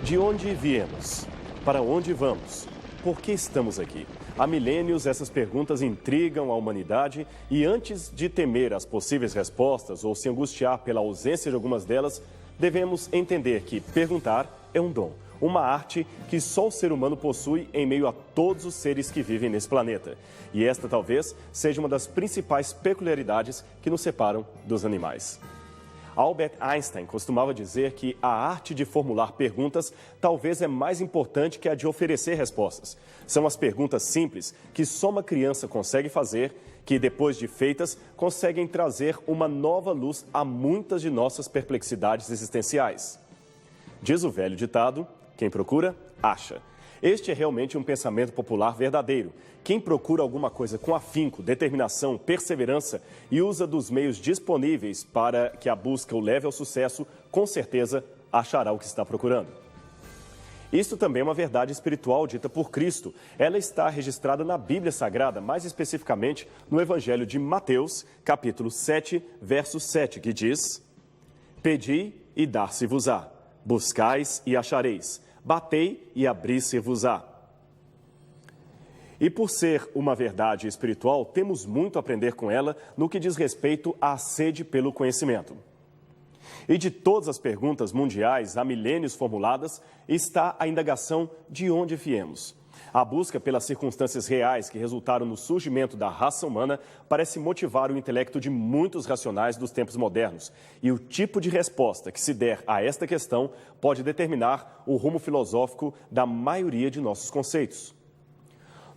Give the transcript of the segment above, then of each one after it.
De onde viemos? Para onde vamos? Por que estamos aqui? Há milênios, essas perguntas intrigam a humanidade e antes de temer as possíveis respostas ou se angustiar pela ausência de algumas delas, devemos entender que perguntar é um dom, uma arte que só o ser humano possui em meio a todos os seres que vivem nesse planeta. E esta talvez seja uma das principais peculiaridades que nos separam dos animais. Albert Einstein costumava dizer que a arte de formular perguntas talvez é mais importante que a de oferecer respostas. São as perguntas simples que só uma criança consegue fazer, que depois de feitas, conseguem trazer uma nova luz a muitas de nossas perplexidades existenciais. Diz o velho ditado, quem procura, acha. Este é realmente um pensamento popular verdadeiro. Quem procura alguma coisa com afinco, determinação, perseverança e usa dos meios disponíveis para que a busca o leve ao sucesso, com certeza achará o que está procurando. Isto também é uma verdade espiritual dita por Cristo. Ela está registrada na Bíblia Sagrada, mais especificamente no Evangelho de Mateus, capítulo 7, verso 7, que diz: Pedi e dar-se-vos-á, buscais e achareis, batei e abrir-se-vos-á. E por ser uma verdade espiritual, temos muito a aprender com ela no que diz respeito à sede pelo conhecimento. E de todas as perguntas mundiais há milênios formuladas, está a indagação de onde viemos. A busca pelas circunstâncias reais que resultaram no surgimento da raça humana parece motivar o intelecto de muitos racionais dos tempos modernos. E o tipo de resposta que se der a esta questão pode determinar o rumo filosófico da maioria de nossos conceitos.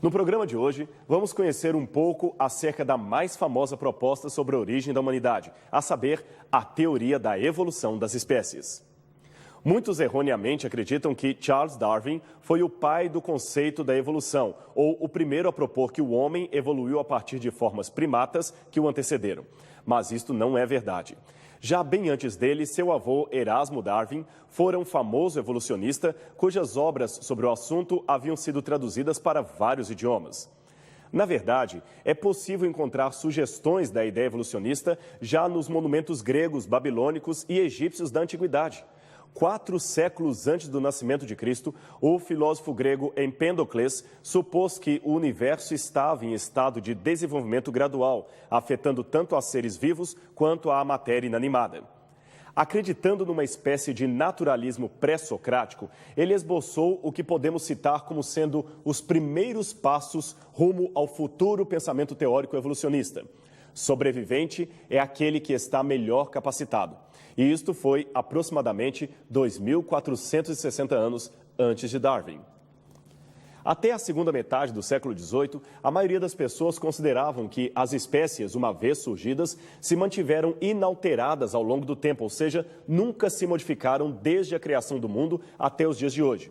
No programa de hoje, vamos conhecer um pouco acerca da mais famosa proposta sobre a origem da humanidade, a saber, a teoria da evolução das espécies. Muitos erroneamente acreditam que Charles Darwin foi o pai do conceito da evolução, ou o primeiro a propor que o homem evoluiu a partir de formas primatas que o antecederam. Mas isto não é verdade. Já bem antes dele, seu avô Erasmo Darwin fora um famoso evolucionista cujas obras sobre o assunto haviam sido traduzidas para vários idiomas. Na verdade, é possível encontrar sugestões da ideia evolucionista já nos monumentos gregos, babilônicos e egípcios da antiguidade. 4 séculos antes do nascimento de Cristo, o filósofo grego Empédocles supôs que o universo estava em estado de desenvolvimento gradual, afetando tanto a seres vivos quanto a matéria inanimada. Acreditando numa espécie de naturalismo pré-socrático, ele esboçou o que podemos citar como sendo os primeiros passos rumo ao futuro pensamento teórico evolucionista. Sobrevivente é aquele que está melhor capacitado. E isto foi aproximadamente 2.460 anos antes de Darwin. Até a segunda metade do século XVIII, a maioria das pessoas consideravam que as espécies, uma vez surgidas, se mantiveram inalteradas ao longo do tempo, ou seja, nunca se modificaram desde a criação do mundo até os dias de hoje.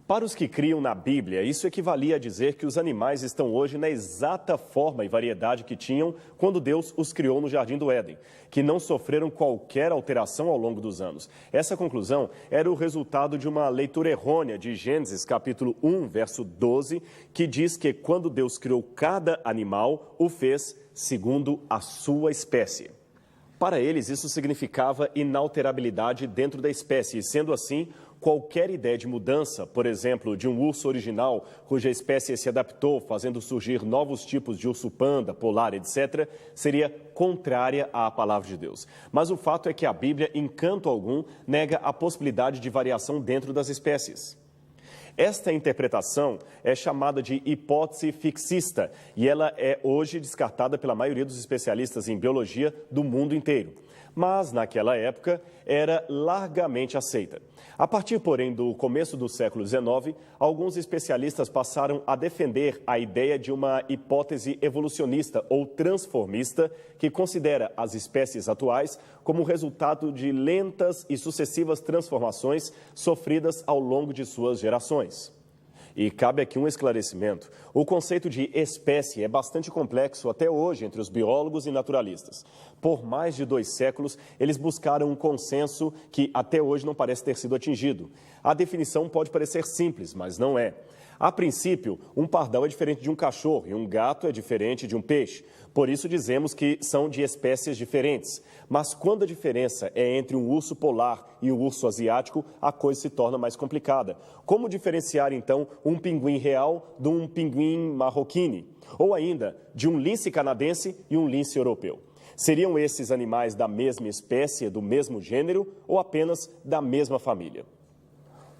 Para os que criam na Bíblia, isso equivalia a dizer que os animais estão hoje na exata forma e variedade que tinham quando Deus os criou no Jardim do Éden, que não sofreram qualquer alteração ao longo dos anos. Essa conclusão era o resultado de uma leitura errônea de Gênesis, capítulo 1, verso 12, que diz que quando Deus criou cada animal, o fez segundo a sua espécie. Para eles, isso significava inalterabilidade dentro da espécie, e sendo assim, qualquer ideia de mudança, por exemplo, de um urso original, cuja espécie se adaptou, fazendo surgir novos tipos de urso-panda, polar, etc., seria contrária à palavra de Deus. Mas o fato é que a Bíblia, em canto algum, nega a possibilidade de variação dentro das espécies. Esta interpretação é chamada de hipótese fixista e ela é hoje descartada pela maioria dos especialistas em biologia do mundo inteiro. Mas, naquela época, era largamente aceita. A partir, porém, do começo do século XIX, alguns especialistas passaram a defender a ideia de uma hipótese evolucionista ou transformista que considera as espécies atuais como resultado de lentas e sucessivas transformações sofridas ao longo de suas gerações. E cabe aqui um esclarecimento. O conceito de espécie é bastante complexo até hoje entre os biólogos e naturalistas. Por mais de 2 séculos, eles buscaram um consenso que até hoje não parece ter sido atingido. A definição pode parecer simples, mas não é. A princípio, um pardal é diferente de um cachorro e um gato é diferente de um peixe. Por isso dizemos que são de espécies diferentes. Mas quando a diferença é entre um urso polar e um urso asiático, a coisa se torna mais complicada. Como diferenciar, então, um pinguim real de um pinguim marroquino? Ou ainda, de um lince canadense e um lince europeu? Seriam esses animais da mesma espécie, do mesmo gênero ou apenas da mesma família?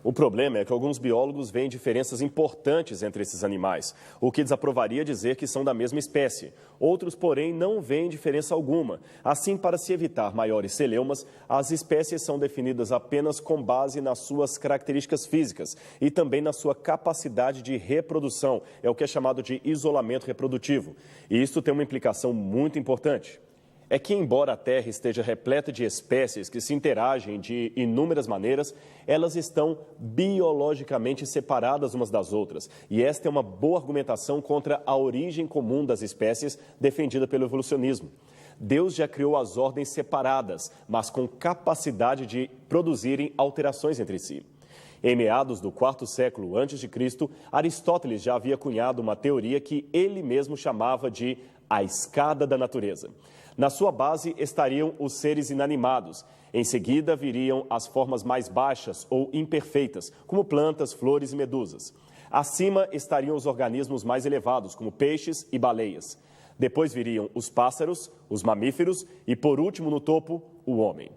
O problema é que alguns biólogos veem diferenças importantes entre esses animais, o que desaprovaria dizer que são da mesma espécie. Outros, porém, não veem diferença alguma. Assim, para se evitar maiores celeumas, as espécies são definidas apenas com base nas suas características físicas e também na sua capacidade de reprodução, é o que é chamado de isolamento reprodutivo. E isso tem uma implicação muito importante. É que, embora a Terra esteja repleta de espécies que se interagem de inúmeras maneiras, elas estão biologicamente separadas umas das outras. E esta é uma boa argumentação contra a origem comum das espécies defendida pelo evolucionismo. Deus já criou as ordens separadas, mas com capacidade de produzirem alterações entre si. Em meados do quarto século a.C., Aristóteles já havia cunhado uma teoria que ele mesmo chamava de a escada da natureza. Na sua base estariam os seres inanimados. Em seguida viriam as formas mais baixas ou imperfeitas, como plantas, flores e medusas. Acima estariam os organismos mais elevados, como peixes e baleias. Depois viriam os pássaros, os mamíferos e, por último, no topo, o homem.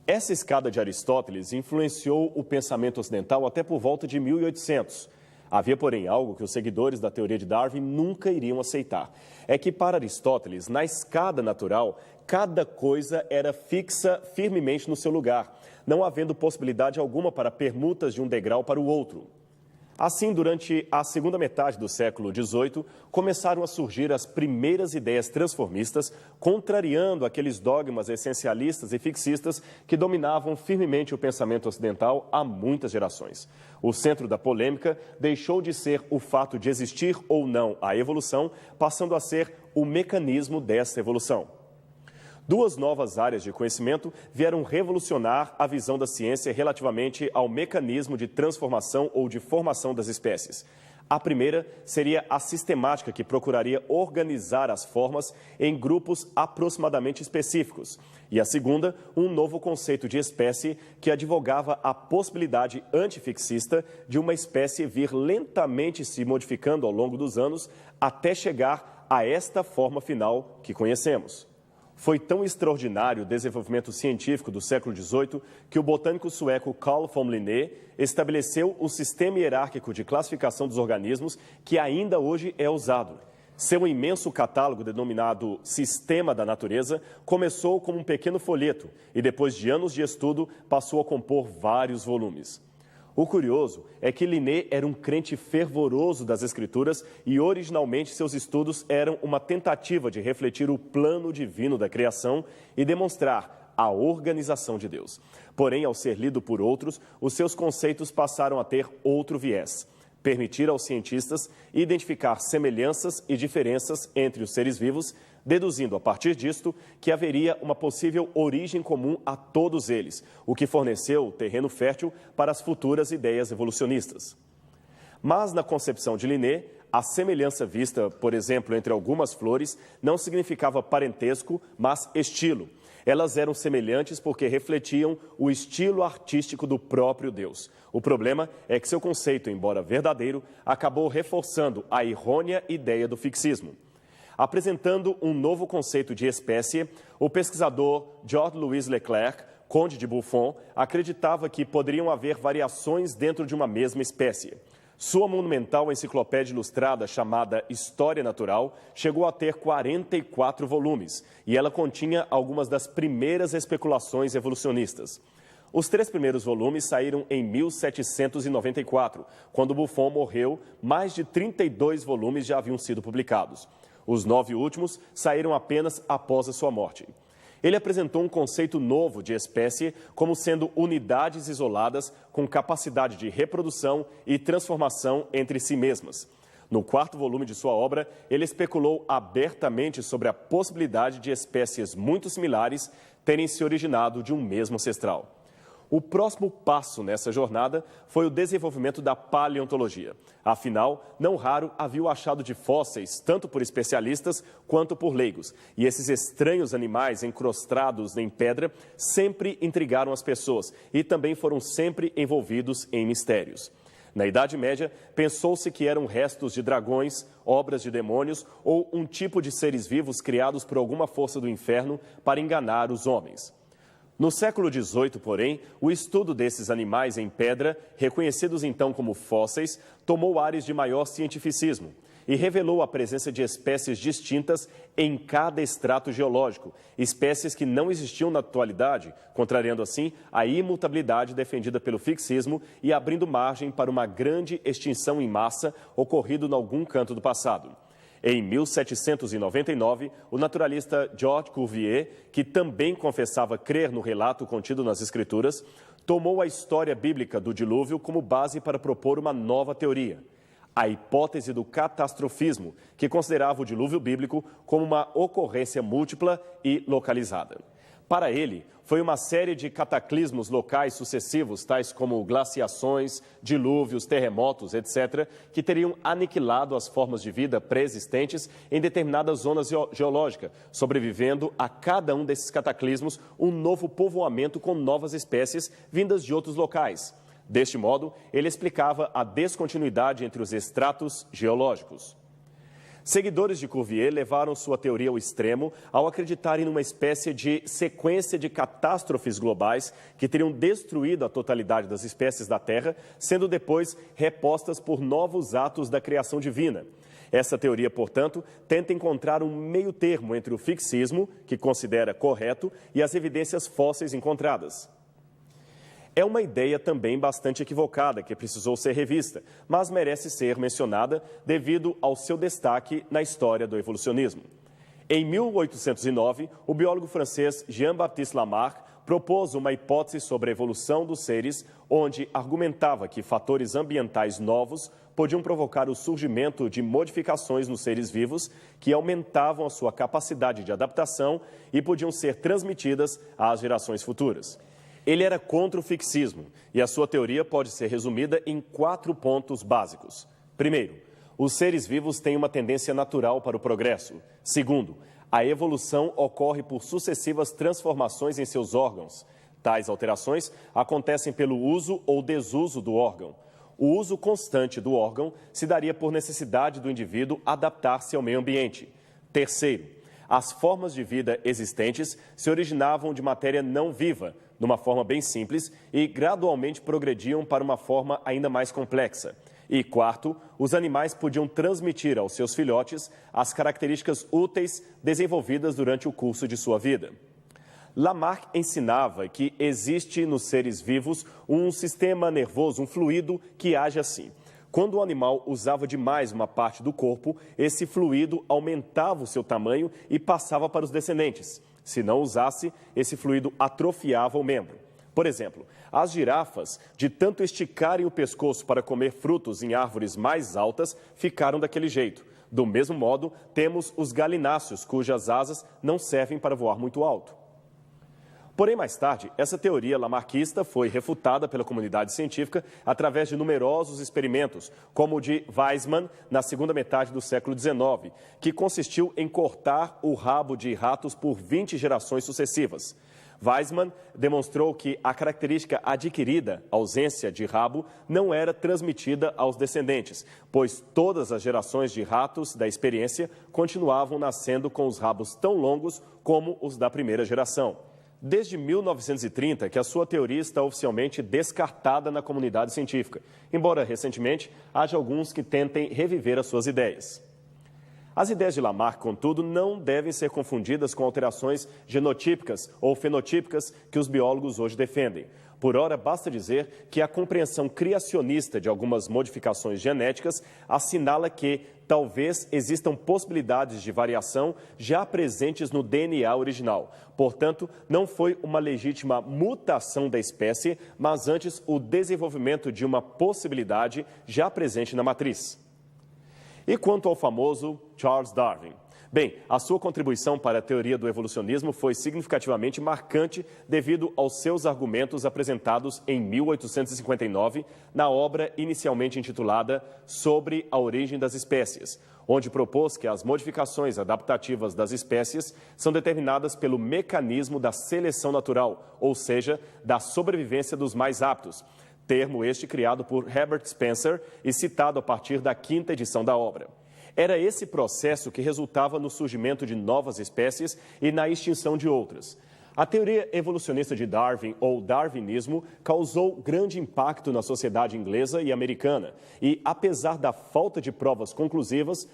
Essa escada de Aristóteles influenciou o pensamento ocidental até por volta de 1800. Havia, porém, algo que os seguidores da teoria de Darwin nunca iriam aceitar. É que, para Aristóteles, na escada natural, cada coisa era fixa firmemente no seu lugar, não havendo possibilidade alguma para permutas de um degrau para o outro. Assim, durante a segunda metade do século XVIII, começaram a surgir as primeiras ideias transformistas, contrariando aqueles dogmas essencialistas e fixistas que dominavam firmemente o pensamento ocidental há muitas gerações. O centro da polêmica deixou de ser o fato de existir ou não a evolução, passando a ser o mecanismo dessa evolução. Duas novas áreas de conhecimento vieram revolucionar a visão da ciência relativamente ao mecanismo de transformação ou de formação das espécies. A primeira seria a sistemática, que procuraria organizar as formas em grupos aproximadamente específicos. E a segunda, um novo conceito de espécie que advogava a possibilidade antifixista de uma espécie vir lentamente se modificando ao longo dos anos até chegar a esta forma final que conhecemos. Foi tão extraordinário o desenvolvimento científico do século XVIII que o botânico sueco Carl von Linné estabeleceu o sistema hierárquico de classificação dos organismos que ainda hoje é usado. Seu imenso catálogo, denominado Sistema da Natureza, começou como um pequeno folheto e, depois de anos de estudo, passou a compor vários volumes. O curioso é que Linné era um crente fervoroso das Escrituras e, originalmente, seus estudos eram uma tentativa de refletir o plano divino da criação e demonstrar a organização de Deus. Porém, ao ser lido por outros, os seus conceitos passaram a ter outro viés: permitir aos cientistas identificar semelhanças e diferenças entre os seres vivos, deduzindo a partir disto que haveria uma possível origem comum a todos eles, o que forneceu terreno fértil para as futuras ideias evolucionistas. Mas, na concepção de Linné, a semelhança vista, por exemplo, entre algumas flores, não significava parentesco, mas estilo. Elas eram semelhantes porque refletiam o estilo artístico do próprio Deus. O problema é que seu conceito, embora verdadeiro, acabou reforçando a errônea ideia do fixismo. Apresentando um novo conceito de espécie, o pesquisador Georges-Louis Leclerc, conde de Buffon, acreditava que poderiam haver variações dentro de uma mesma espécie. Sua monumental enciclopédia ilustrada, chamada História Natural, chegou a ter 44 volumes, e ela continha algumas das primeiras especulações evolucionistas. Os 3 primeiros volumes saíram em 1794. Quando Buffon morreu, mais de 32 volumes já haviam sido publicados. Os 9 últimos saíram apenas após a sua morte. Ele apresentou um conceito novo de espécie como sendo unidades isoladas com capacidade de reprodução e transformação entre si mesmas. No 4º volume de sua obra, ele especulou abertamente sobre a possibilidade de espécies muito similares terem se originado de um mesmo ancestral. O próximo passo nessa jornada foi o desenvolvimento da paleontologia. Afinal, não raro havia o achado de fósseis, tanto por especialistas quanto por leigos. E esses estranhos animais encrostados em pedra sempre intrigaram as pessoas e também foram sempre envolvidos em mistérios. Na Idade Média, pensou-se que eram restos de dragões, obras de demônios ou um tipo de seres vivos criados por alguma força do inferno para enganar os homens. No século XVIII, porém, o estudo desses animais em pedra, reconhecidos então como fósseis, tomou ares de maior cientificismo e revelou a presença de espécies distintas em cada extrato geológico, espécies que não existiam na atualidade, contrariando assim a imutabilidade defendida pelo fixismo e abrindo margem para uma grande extinção em massa ocorrida em algum canto do passado. Em 1799, o naturalista Georges Cuvier, que também confessava crer no relato contido nas Escrituras, tomou a história bíblica do dilúvio como base para propor uma nova teoria, a hipótese do catastrofismo, que considerava o dilúvio bíblico como uma ocorrência múltipla e localizada. Para ele, foi uma série de cataclismos locais sucessivos, tais como glaciações, dilúvios, terremotos, etc., que teriam aniquilado as formas de vida pré-existentes em determinadas zonas geológicas, sobrevivendo a cada um desses cataclismos um novo povoamento com novas espécies vindas de outros locais. Deste modo, ele explicava a descontinuidade entre os estratos geológicos. Seguidores de Cuvier levaram sua teoria ao extremo ao acreditarem numa espécie de sequência de catástrofes globais que teriam destruído a totalidade das espécies da Terra, sendo depois repostas por novos atos da criação divina. Essa teoria, portanto, tenta encontrar um meio termo entre o fixismo, que considera correto, e as evidências fósseis encontradas. É uma ideia também bastante equivocada, que precisou ser revista, mas merece ser mencionada devido ao seu destaque na história do evolucionismo. Em 1809, o biólogo francês Jean-Baptiste Lamarck propôs uma hipótese sobre a evolução dos seres, onde argumentava que fatores ambientais novos podiam provocar o surgimento de modificações nos seres vivos que aumentavam a sua capacidade de adaptação e podiam ser transmitidas às gerações futuras. Ele era contra o fixismo e a sua teoria pode ser resumida em 4 pontos básicos. Primeiro, os seres vivos têm uma tendência natural para o progresso. Segundo, a evolução ocorre por sucessivas transformações em seus órgãos. Tais alterações acontecem pelo uso ou desuso do órgão. O uso constante do órgão se daria por necessidade do indivíduo adaptar-se ao meio ambiente. Terceiro, as formas de vida existentes se originavam de matéria não viva, de uma forma bem simples, e gradualmente progrediam para uma forma ainda mais complexa. E quarto, os animais podiam transmitir aos seus filhotes as características úteis desenvolvidas durante o curso de sua vida. Lamarck ensinava que existe nos seres vivos um sistema nervoso, um fluido que age assim. Quando o animal usava demais uma parte do corpo, esse fluido aumentava o seu tamanho e passava para os descendentes. Se não usasse, esse fluido atrofiava o membro. Por exemplo, as girafas, de tanto esticarem o pescoço para comer frutos em árvores mais altas, ficaram daquele jeito. Do mesmo modo, temos os galináceos, cujas asas não servem para voar muito alto. Porém, mais tarde, essa teoria lamarquista foi refutada pela comunidade científica através de numerosos experimentos, como o de Weizmann, na segunda metade do século XIX, que consistiu em cortar o rabo de ratos por 20 gerações sucessivas. Weizmann demonstrou que a característica adquirida, ausência de rabo, não era transmitida aos descendentes, pois todas as gerações de ratos da experiência continuavam nascendo com os rabos tão longos como os da primeira geração. Desde 1930 que a sua teoria está oficialmente descartada na comunidade científica, embora recentemente haja alguns que tentem reviver as suas ideias. As ideias de Lamarck, contudo, não devem ser confundidas com alterações genotípicas ou fenotípicas que os biólogos hoje defendem. Por ora, basta dizer que a compreensão criacionista de algumas modificações genéticas assinala que talvez existam possibilidades de variação já presentes no DNA original. Portanto, não foi uma legítima mutação da espécie, mas antes o desenvolvimento de uma possibilidade já presente na matriz. E quanto ao famoso Charles Darwin? Bem, a sua contribuição para a teoria do evolucionismo foi significativamente marcante devido aos seus argumentos apresentados em 1859 na obra inicialmente intitulada Sobre a Origem das Espécies, onde propôs que as modificações adaptativas das espécies são determinadas pelo mecanismo da seleção natural, ou seja, da sobrevivência dos mais aptos, termo este criado por Herbert Spencer e citado a partir da 5ª edição da obra. Era esse processo que resultava no surgimento de novas espécies e na extinção de outras. A teoria evolucionista de Darwin, ou darwinismo, causou grande impacto na sociedade inglesa e americana. E, apesar da falta de provas conclusivas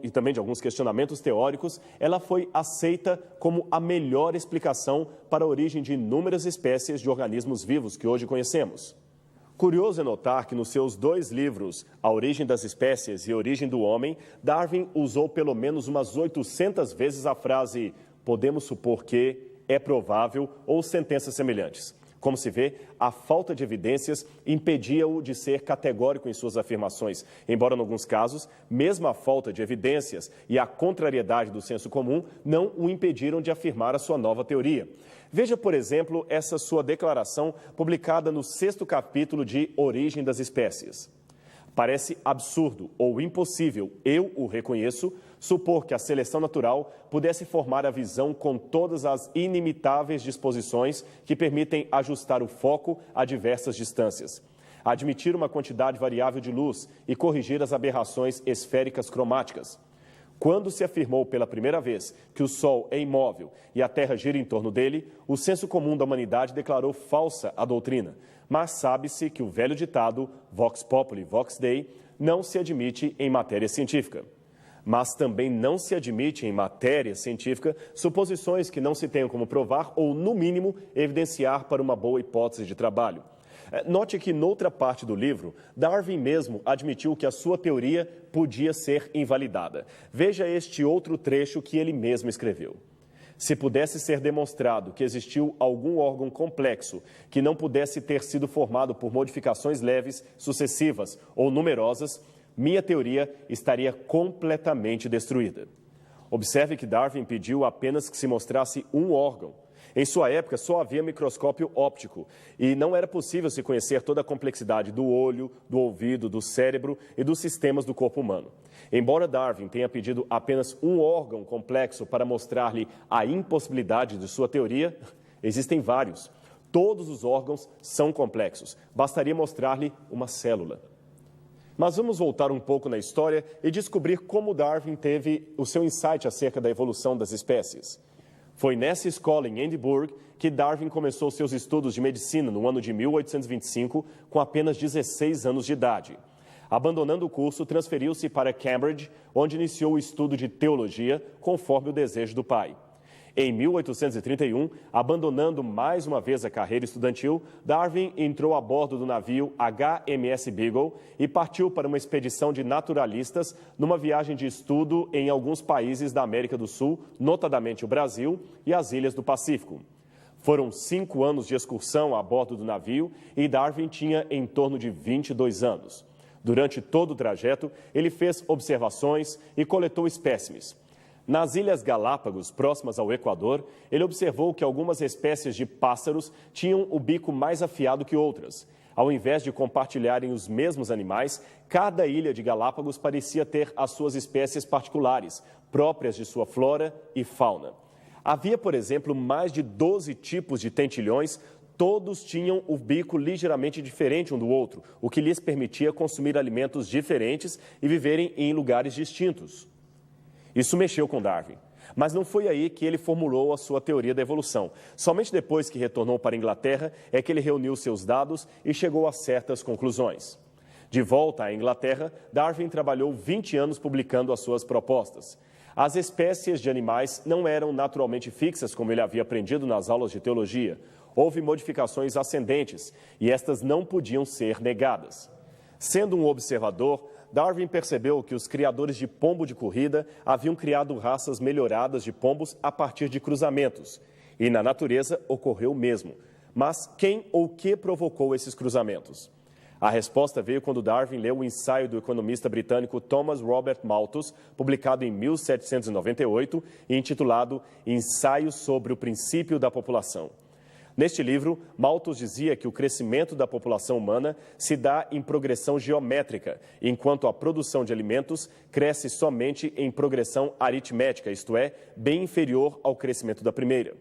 e também de alguns questionamentos teóricos, ela foi aceita como a melhor explicação para a origem de inúmeras espécies de organismos vivos que hoje conhecemos. Curioso é notar que nos seus 2 livros, A Origem das Espécies e A Origem do Homem, Darwin usou pelo menos umas 800 vezes a frase "podemos supor que", "é provável" ou sentenças semelhantes. Como se vê, a falta de evidências impedia-o de ser categórico em suas afirmações, embora, em alguns casos, mesmo a falta de evidências e a contrariedade do senso comum não o impediram de afirmar a sua nova teoria. Veja, por exemplo, essa sua declaração publicada no 6º capítulo de Origem das Espécies. Parece absurdo ou impossível, eu o reconheço, supor que a seleção natural pudesse formar a visão com todas as inimitáveis disposições que permitem ajustar o foco a diversas distâncias, admitir uma quantidade variável de luz e corrigir as aberrações esféricas cromáticas. Quando se afirmou pela primeira vez que o Sol é imóvel e a Terra gira em torno dele, o senso comum da humanidade declarou falsa a doutrina. Mas sabe-se que o velho ditado, vox populi, vox dei, não se admite em matéria científica. Mas também não se admite em matéria científica suposições que não se tenham como provar ou, no mínimo, evidenciar para uma boa hipótese de trabalho. Note que, noutra parte do livro, Darwin mesmo admitiu que a sua teoria podia ser invalidada. Veja este outro trecho que ele mesmo escreveu. Se pudesse ser demonstrado que existiu algum órgão complexo que não pudesse ter sido formado por modificações leves, sucessivas ou numerosas, minha teoria estaria completamente destruída. Observe que Darwin pediu apenas que se mostrasse um órgão. Em sua época, só havia microscópio óptico e não era possível se conhecer toda a complexidade do olho, do ouvido, do cérebro e dos sistemas do corpo humano. Embora Darwin tenha pedido apenas um órgão complexo para mostrar-lhe a impossibilidade de sua teoria, existem vários. Todos os órgãos são complexos. Bastaria mostrar-lhe uma célula. Mas vamos voltar um pouco na história e descobrir como Darwin teve o seu insight acerca da evolução das espécies. Foi nessa escola em Edimburgo que Darwin começou seus estudos de medicina no ano de 1825, com apenas 16 anos de idade. Abandonando o curso, transferiu-se para Cambridge, onde iniciou o estudo de teologia, conforme o desejo do pai. Em 1831, abandonando mais uma vez a carreira estudantil, Darwin entrou a bordo do navio HMS Beagle e partiu para uma expedição de naturalistas numa viagem de estudo em alguns países da América do Sul, notadamente o Brasil e as ilhas do Pacífico. Foram 5 anos de excursão a bordo do navio e Darwin tinha em torno de 22 anos. Durante todo o trajeto, ele fez observações e coletou espécimes. Nas Ilhas Galápagos, próximas ao Equador, ele observou que algumas espécies de pássaros tinham o bico mais afiado que outras. Ao invés de compartilharem os mesmos animais, cada ilha de Galápagos parecia ter as suas espécies particulares, próprias de sua flora e fauna. Havia, por exemplo, mais de 12 tipos de tentilhões. Todos tinham o bico ligeiramente diferente um do outro, o que lhes permitia consumir alimentos diferentes e viverem em lugares distintos. Isso mexeu com Darwin, mas não foi aí que ele formulou a sua teoria da evolução. Somente depois que retornou para a Inglaterra é que ele reuniu seus dados e chegou a certas conclusões. De volta à Inglaterra, Darwin trabalhou 20 anos publicando as suas propostas. As espécies de animais não eram naturalmente fixas, como ele havia aprendido nas aulas de teologia. Houve modificações ascendentes e estas não podiam ser negadas. Sendo um observador, Darwin percebeu que os criadores de pombo de corrida haviam criado raças melhoradas de pombos a partir de cruzamentos. E na natureza ocorreu o mesmo. Mas quem ou que provocou esses cruzamentos? A resposta veio quando Darwin leu o ensaio do economista britânico Thomas Robert Malthus, publicado em 1798 e intitulado Ensaio sobre o Princípio da População. Neste livro, Malthus dizia que o crescimento da população humana se dá em progressão geométrica, enquanto a produção de alimentos cresce somente em progressão aritmética, isto é, bem inferior ao crescimento da primeira.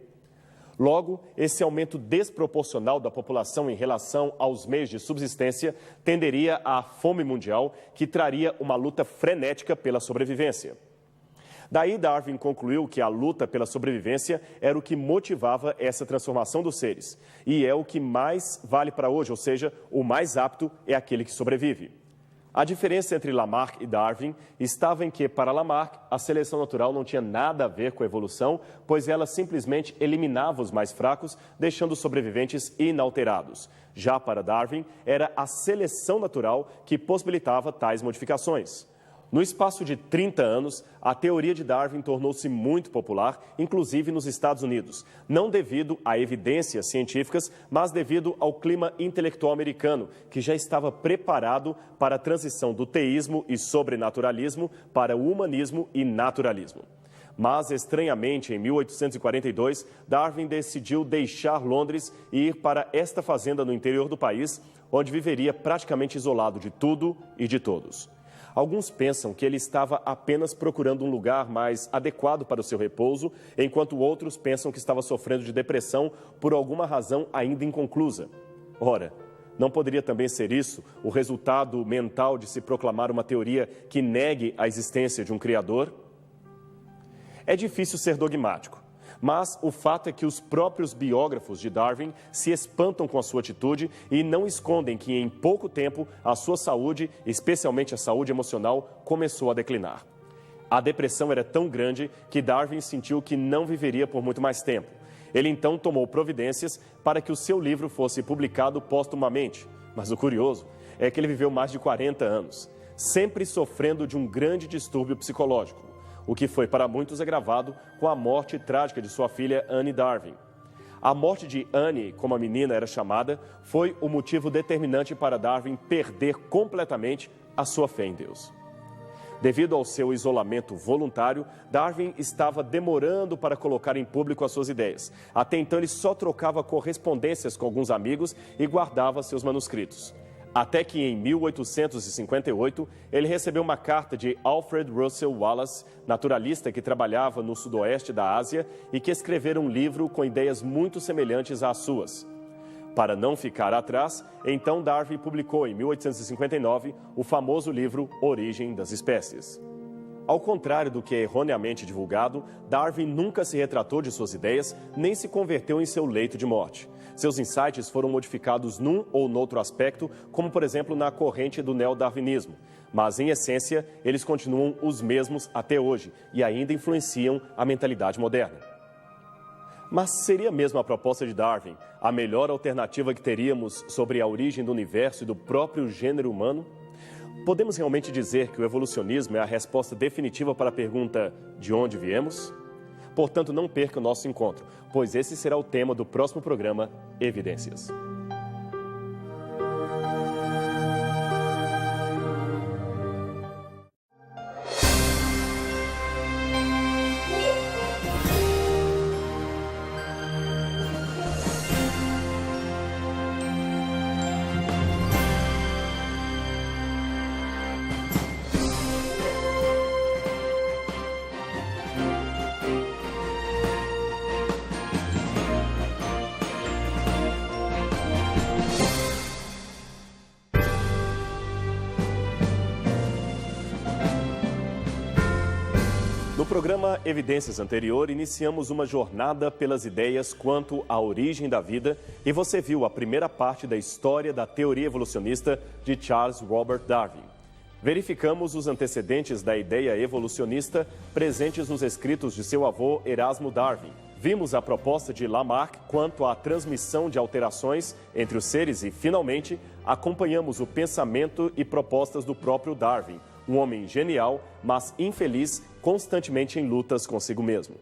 Logo, esse aumento desproporcional da população em relação aos meios de subsistência tenderia à fome mundial, que traria uma luta frenética pela sobrevivência. Daí, Darwin concluiu que a luta pela sobrevivência era o que motivava essa transformação dos seres. E é o que mais vale para hoje, ou seja, o mais apto é aquele que sobrevive. A diferença entre Lamarck e Darwin estava em que, para Lamarck, a seleção natural não tinha nada a ver com a evolução, pois ela simplesmente eliminava os mais fracos, deixando os sobreviventes inalterados. Já para Darwin, era a seleção natural que possibilitava tais modificações. No espaço de 30 anos, a teoria de Darwin tornou-se muito popular, inclusive nos Estados Unidos, não devido a evidências científicas, mas devido ao clima intelectual americano, que já estava preparado para a transição do teísmo e sobrenaturalismo para o humanismo e naturalismo. Mas, estranhamente, em 1842, Darwin decidiu deixar Londres e ir para esta fazenda no interior do país, onde viveria praticamente isolado de tudo e de todos. Alguns pensam que ele estava apenas procurando um lugar mais adequado para o seu repouso, enquanto outros pensam que estava sofrendo de depressão por alguma razão ainda inconclusa. Ora, não poderia também ser isso o resultado mental de se proclamar uma teoria que negue a existência de um Criador? É difícil ser dogmático. Mas o fato é que os próprios biógrafos de Darwin se espantam com a sua atitude e não escondem que em pouco tempo a sua saúde, especialmente a saúde emocional, começou a declinar. A depressão era tão grande que Darwin sentiu que não viveria por muito mais tempo. Ele então tomou providências para que o seu livro fosse publicado póstumamente. Mas o curioso é que ele viveu mais de 40 anos, sempre sofrendo de um grande distúrbio psicológico, o que foi para muitos agravado com a morte trágica de sua filha Anne Darwin. A morte de Anne, como a menina era chamada, foi o motivo determinante para Darwin perder completamente a sua fé em Deus. Devido ao seu isolamento voluntário, Darwin estava demorando para colocar em público as suas ideias. Até então, ele só trocava correspondências com alguns amigos e guardava seus manuscritos. Até que, em 1858, ele recebeu uma carta de Alfred Russel Wallace, naturalista que trabalhava no sudoeste da Ásia e que escrevera um livro com ideias muito semelhantes às suas. Para não ficar atrás, então Darwin publicou, em 1859, o famoso livro Origem das Espécies. Ao contrário do que é erroneamente divulgado, Darwin nunca se retratou de suas ideias, nem se converteu em seu leito de morte. Seus insights foram modificados num ou noutro aspecto, como por exemplo na corrente do neodarwinismo. Mas, em essência, eles continuam os mesmos até hoje e ainda influenciam a mentalidade moderna. Mas seria mesmo a proposta de Darwin a melhor alternativa que teríamos sobre a origem do universo e do próprio gênero humano? Podemos realmente dizer que o evolucionismo é a resposta definitiva para a pergunta de onde viemos? Portanto, não perca o nosso encontro, pois esse será o tema do próximo programa Evidências. No programa Evidências anterior, iniciamos uma jornada pelas ideias quanto à origem da vida e você viu a primeira parte da história da teoria evolucionista de Charles Robert Darwin. Verificamos os antecedentes da ideia evolucionista presentes nos escritos de seu avô Erasmo Darwin. Vimos a proposta de Lamarck quanto à transmissão de alterações entre os seres e, finalmente, acompanhamos o pensamento e propostas do próprio Darwin, um homem genial, mas infeliz, constantemente em lutas consigo mesmo.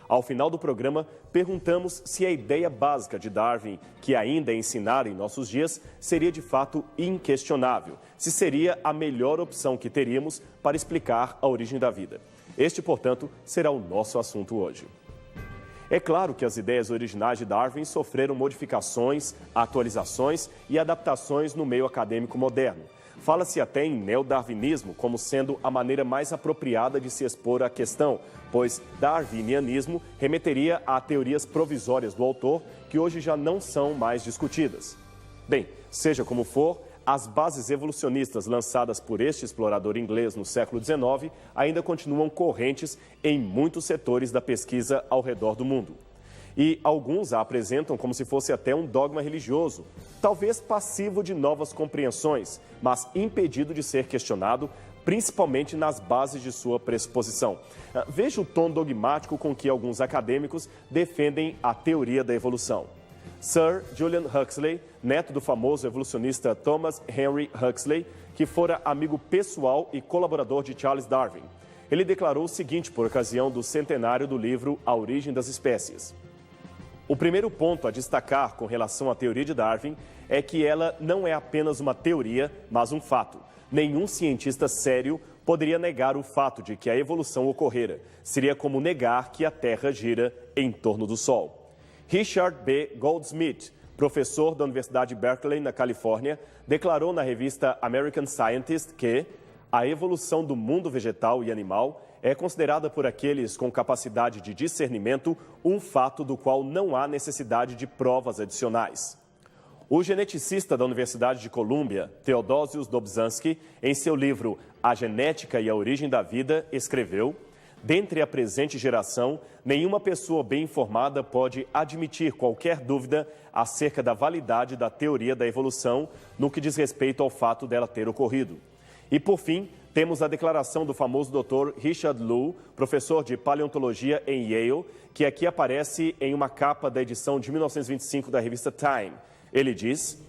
Ao final do programa, perguntamos se a ideia básica de Darwin, que ainda é ensinada em nossos dias, seria de fato inquestionável, se seria a melhor opção que teríamos para explicar a origem da vida. Este, portanto, será o nosso assunto hoje. É claro que as ideias originais de Darwin sofreram modificações, atualizações e adaptações no meio acadêmico moderno. Fala-se até em neodarwinismo como sendo a maneira mais apropriada de se expor à questão, pois darwinianismo remeteria a teorias provisórias do autor que hoje já não são mais discutidas. Bem, seja como for, as bases evolucionistas lançadas por este explorador inglês no século XIX ainda continuam correntes em muitos setores da pesquisa ao redor do mundo. E alguns a apresentam como se fosse até um dogma religioso, talvez passivo de novas compreensões, mas impedido de ser questionado, principalmente nas bases de sua pressuposição. Veja o tom dogmático com que alguns acadêmicos defendem a teoria da evolução. Sir Julian Huxley, neto do famoso evolucionista Thomas Henry Huxley, que fora amigo pessoal e colaborador de Charles Darwin. Ele declarou o seguinte por ocasião do centenário do livro A Origem das Espécies. O primeiro ponto a destacar com relação à teoria de Darwin é que ela não é apenas uma teoria, mas um fato. Nenhum cientista sério poderia negar o fato de que a evolução ocorrera. Seria como negar que a Terra gira em torno do Sol. Richard B. Goldsmith, professor da Universidade de Berkeley, na Califórnia, declarou na revista American Scientist que a evolução do mundo vegetal e animal é considerada por aqueles com capacidade de discernimento um fato do qual não há necessidade de provas adicionais. O geneticista da Universidade de Colômbia, Theodosius Dobzhansky, em seu livro A Genética e a Origem da Vida, escreveu: dentre a presente geração, nenhuma pessoa bem informada pode admitir qualquer dúvida acerca da validade da teoria da evolução no que diz respeito ao fato dela ter ocorrido. E, por fim, temos a declaração do famoso Dr. Richard Low, professor de paleontologia em Yale, que aqui aparece em uma capa da edição de 1925 da revista Time. Ele diz: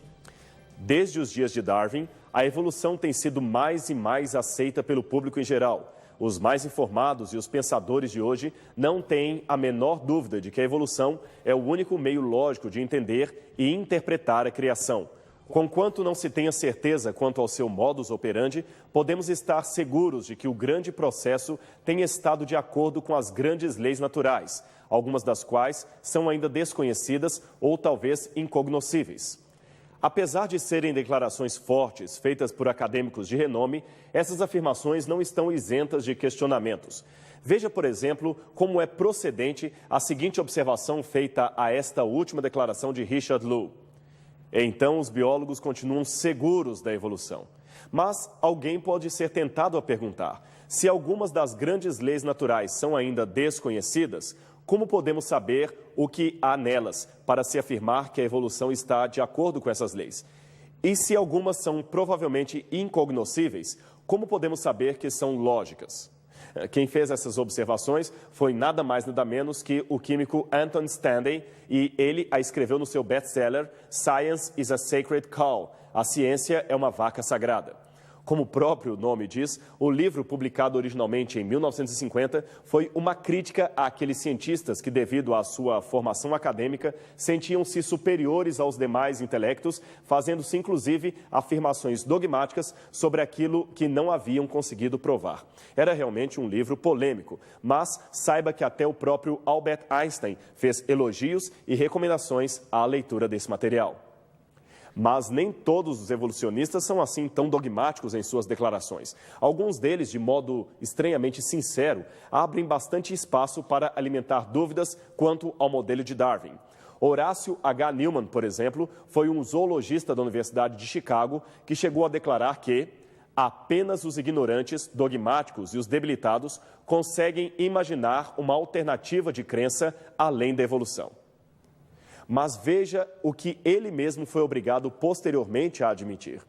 desde os dias de Darwin, a evolução tem sido mais e mais aceita pelo público em geral. Os mais informados e os pensadores de hoje não têm a menor dúvida de que a evolução é o único meio lógico de entender e interpretar a criação. Conquanto não se tenha certeza quanto ao seu modus operandi, podemos estar seguros de que o grande processo tem estado de acordo com as grandes leis naturais, algumas das quais são ainda desconhecidas ou talvez incognoscíveis. Apesar de serem declarações fortes, feitas por acadêmicos de renome, essas afirmações não estão isentas de questionamentos. Veja, por exemplo, como é procedente a seguinte observação feita a esta última declaração de Richard Low. Então, os biólogos continuam seguros da evolução. Mas alguém pode ser tentado a perguntar: se algumas das grandes leis naturais são ainda desconhecidas, como podemos saber o que há nelas para se afirmar que a evolução está de acordo com essas leis? E se algumas são provavelmente incognoscíveis, como podemos saber que são lógicas? Quem fez essas observações foi nada mais nada menos que o químico Anton Stanley, e ele a escreveu no seu best-seller Science is a Sacred Cow. A ciência é uma vaca sagrada. Como o próprio nome diz, o livro, publicado originalmente em 1950, foi uma crítica àqueles cientistas que, devido à sua formação acadêmica, sentiam-se superiores aos demais intelectos, fazendo-se, inclusive, afirmações dogmáticas sobre aquilo que não haviam conseguido provar. Era realmente um livro polêmico, mas saiba que até o próprio Albert Einstein fez elogios e recomendações à leitura desse material. Mas nem todos os evolucionistas são assim tão dogmáticos em suas declarações. Alguns deles, de modo estranhamente sincero, abrem bastante espaço para alimentar dúvidas quanto ao modelo de Darwin. Horácio H. Newman, por exemplo, foi um zoologista da Universidade de Chicago que chegou a declarar que apenas os ignorantes, dogmáticos e os debilitados conseguem imaginar uma alternativa de crença além da evolução. Mas veja o que ele mesmo foi obrigado posteriormente a admitir.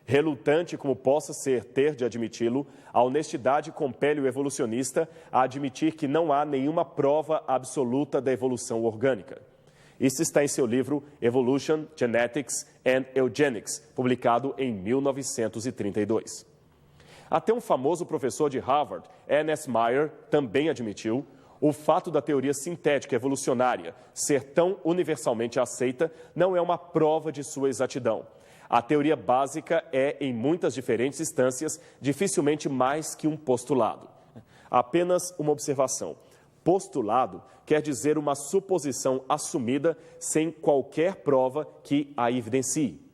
Relutante como possa ser ter de admiti-lo, a honestidade compele o evolucionista a admitir que não há nenhuma prova absoluta da evolução orgânica. Isso está em seu livro Evolution, Genetics and Eugenics, publicado em 1932. Até um famoso professor de Harvard, Ernest Mayr, também admitiu: O fato da teoria sintética evolucionária ser tão universalmente aceita não é uma prova de sua exatidão. A teoria básica é, em muitas diferentes instâncias, dificilmente mais que um postulado. Apenas uma observação. Postulado quer dizer uma suposição assumida sem qualquer prova que a evidencie.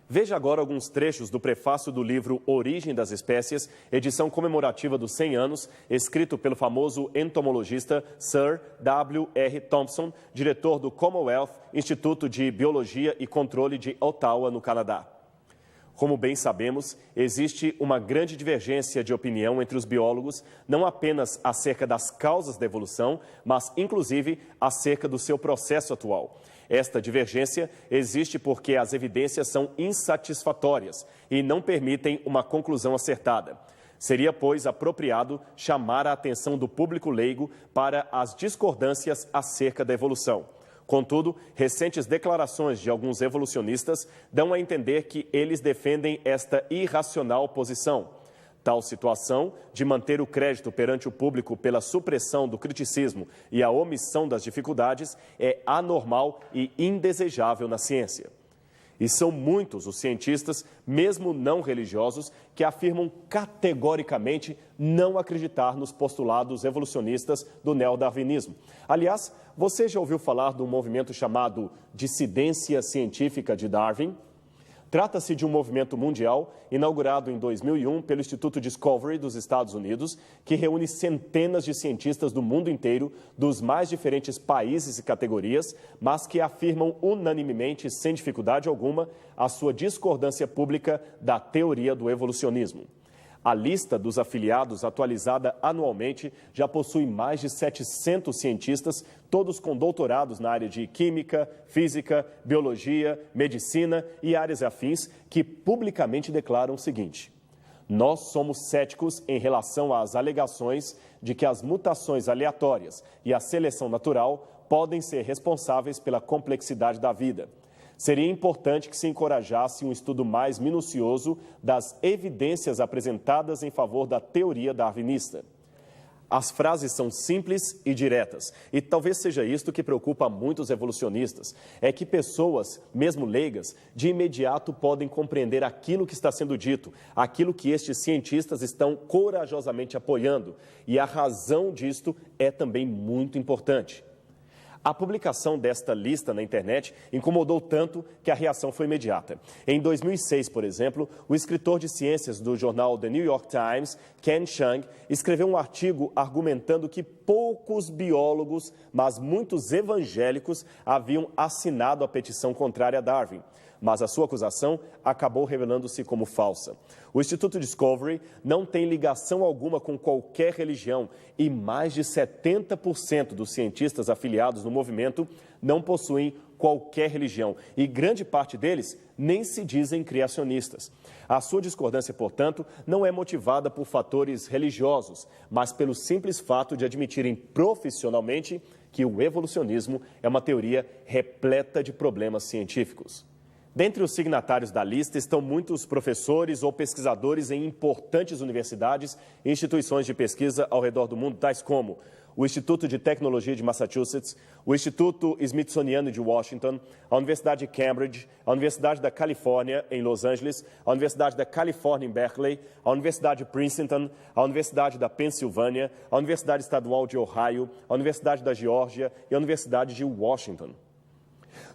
Veja agora alguns trechos do prefácio do livro Origem das Espécies, edição comemorativa dos 100 anos, escrito pelo famoso entomologista Sir W. R. Thompson, diretor do Commonwealth Instituto de Biologia e Controle de Ottawa, no Canadá. Como bem sabemos, existe uma grande divergência de opinião entre os biólogos, não apenas acerca das causas da evolução, mas inclusive acerca do seu processo atual. Esta divergência existe porque as evidências são insatisfatórias e não permitem uma conclusão acertada. Seria, pois, apropriado chamar a atenção do público leigo para as discordâncias acerca da evolução. Contudo, recentes declarações de alguns evolucionistas dão a entender que eles defendem esta irracional posição. Tal situação de manter o crédito perante o público pela supressão do criticismo e a omissão das dificuldades é anormal e indesejável na ciência. E são muitos os cientistas, mesmo não religiosos, que afirmam categoricamente não acreditar nos postulados evolucionistas do neodarwinismo. Aliás, você já ouviu falar do movimento chamado Dissidência Científica de Darwin? Trata-se de um movimento mundial inaugurado em 2001 pelo Instituto Discovery dos Estados Unidos, que reúne centenas de cientistas do mundo inteiro, dos mais diferentes países e categorias, mas que afirmam unanimemente, sem dificuldade alguma, a sua discordância pública da teoria do evolucionismo. A lista dos afiliados, atualizada anualmente, já possui mais de 700 cientistas, todos com doutorados na área de química, física, biologia, medicina e áreas afins, que publicamente declaram o seguinte: nós somos céticos em relação às alegações de que as mutações aleatórias e a seleção natural podem ser responsáveis pela complexidade da vida. Seria importante que se encorajasse um estudo mais minucioso das evidências apresentadas em favor da teoria darwinista. As frases são simples e diretas, e talvez seja isto que preocupa muitos evolucionistas, é que pessoas, mesmo leigas, de imediato podem compreender aquilo que está sendo dito, aquilo que estes cientistas estão corajosamente apoiando, e a razão disto é também muito importante. A publicação desta lista na internet incomodou tanto que a reação foi imediata. Em 2006, por exemplo, o escritor de ciências do jornal The New York Times, Ken Chiang, escreveu um artigo argumentando que poucos biólogos, mas muitos evangélicos, haviam assinado a petição contrária a Darwin. Mas a sua acusação acabou revelando-se como falsa. O Instituto Discovery não tem ligação alguma com qualquer religião e mais de 70% dos cientistas afiliados no movimento não possuem qualquer religião e grande parte deles nem se dizem criacionistas. A sua discordância, portanto, não é motivada por fatores religiosos, mas pelo simples fato de admitirem profissionalmente que o evolucionismo é uma teoria repleta de problemas científicos. Dentre os signatários da lista estão muitos professores ou pesquisadores em importantes universidades e instituições de pesquisa ao redor do mundo, tais como o Instituto de Tecnologia de Massachusetts, o Instituto Smithsoniano de Washington, a Universidade de Cambridge, a Universidade da Califórnia, em Los Angeles, a Universidade da Califórnia, em Berkeley, a Universidade de Princeton, a Universidade da Pensilvânia, a Universidade Estadual de Ohio, a Universidade da Geórgia e a Universidade de Washington.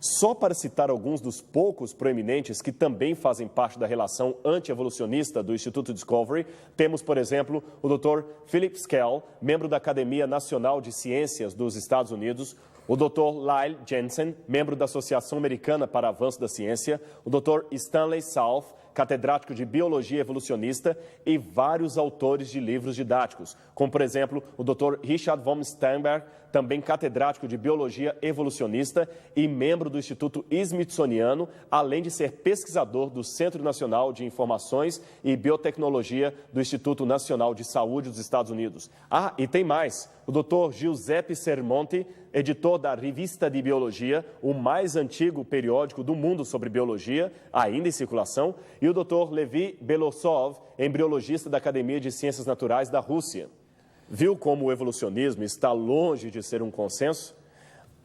Só para citar alguns dos poucos proeminentes que também fazem parte da relação anti-evolucionista do Instituto Discovery, temos, por exemplo, o Dr. Philip Skell, membro da Academia Nacional de Ciências dos Estados Unidos, o Dr. Lyle Jensen, membro da Associação Americana para Avanço da Ciência, o Dr. Stanley South, catedrático de Biologia Evolucionista, e vários autores de livros didáticos, como, por exemplo, o Dr. Richard von Sternberg, também catedrático de Biologia Evolucionista e membro do Instituto Smithsoniano, além de ser pesquisador do Centro Nacional de Informações e Biotecnologia do Instituto Nacional de Saúde dos Estados Unidos. Ah, e tem mais. O Dr. Giuseppe Sermonti, editor da Revista de Biologia, o mais antigo periódico do mundo sobre biologia, ainda em circulação, e o Dr. Levi Belosov, embriologista da Academia de Ciências Naturais da Rússia. Viu como o evolucionismo está longe de ser um consenso?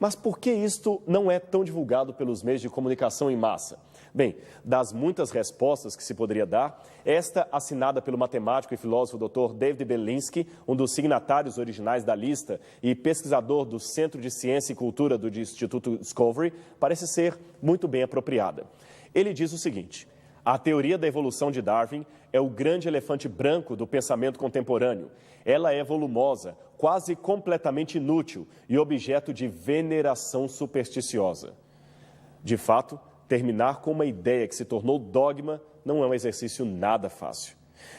Mas por que isto não é tão divulgado pelos meios de comunicação em massa? Bem, das muitas respostas que se poderia dar, esta assinada pelo matemático e filósofo Dr. David Berlinski, um dos signatários originais da lista e pesquisador do Centro de Ciência e Cultura do Instituto Discovery, parece ser muito bem apropriada. Ele diz o seguinte: a teoria da evolução de Darwin é o grande elefante branco do pensamento contemporâneo. Ela é volumosa, quase completamente inútil e objeto de veneração supersticiosa. De fato, terminar com uma ideia que se tornou dogma não é um exercício nada fácil.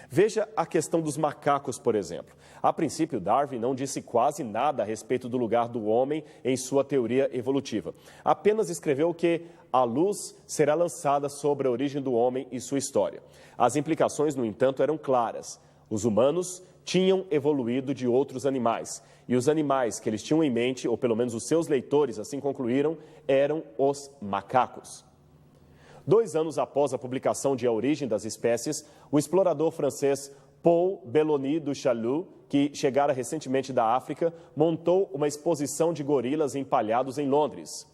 Veja a questão dos macacos, por exemplo. A princípio, Darwin não disse quase nada a respeito do lugar do homem em sua teoria evolutiva. Apenas escreveu que a luz será lançada sobre a origem do homem e sua história. As implicações, no entanto, eram claras. Os humanos tinham evoluído de outros animais. E os animais que eles tinham em mente, ou pelo menos os seus leitores assim concluíram, eram os macacos. 2 anos após a publicação de A Origem das Espécies, o explorador francês Paul Belloni du Chaillu, que chegara recentemente da África, montou uma exposição de gorilas empalhados em Londres.